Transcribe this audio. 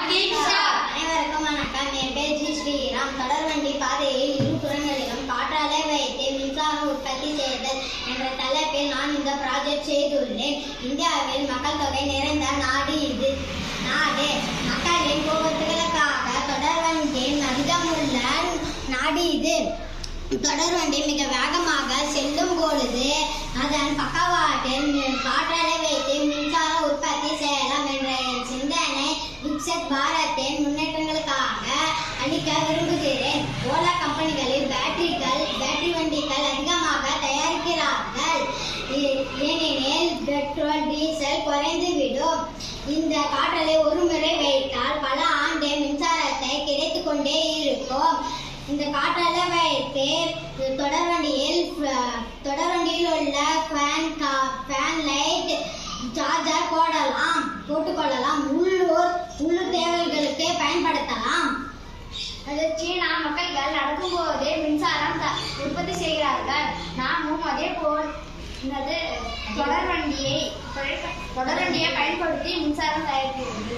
அனைவருக்கும் வணக்கம். என் பேர் ஜி ஸ்ரீராம். தொடர்வண்டி பாதையில் இரு புறங்களிலும் காற்றாலை வைத்து மின்சாரம் உற்பத்தி செய்தல் என்ற தலைப்பில் நான் இந்த ப்ராஜெக்ட் செய்துள்ளேன். இந்தியாவில் மக்கள் தொகை நிறைந்த நாடு மக்களின் போக்குவரத்துகளுக்காக தொடர்வண்டி அதிகமுள்ள நாடு இது. தொடர்வண்டி மிக வேகமாக செல்லும் பொழுது அதன் பக்கவாட்டில் காற்றாலை வைத்து மின்சார உற்பத்தி செய்யலாம் என்ற சிந்தனை விக்சித் பாரத்தின் முன்னேற்றங்களுக்காக அளிக்க விரும்புகிறேன். ஓலா கம்பெனிகளில் பேட்டரி வண்டிகள் அதிகமாக தயாரிக்கிறார்கள். ஏனெனில் பெட்ரோல் டீசல் குறைந்துவிடும். இந்த காற்றலை ஒரு முறை வைத்தால் பல ஆண்டு மின்சாரத்தை கிடைத்துக் கொண்டே இருக்கும். இந்த காற்றாலை வைத்து தொடர்வண்டியில் உள்ள ஃபேன் லைட் சார்ஜர் போட்டுக்கொள்ளலாம். உள்ளூர் தேவைகளுக்கு பயன்படுத்தலாம். சீனா மக்கள்கள் நடக்கும்போது மின்சாரம் உற்பத்தி செய்கிறார்கள். நாமும் அதே போல் தொடர்வண்டியை பயன்படுத்தி மின்சாரம் தயாரிக்கிறது.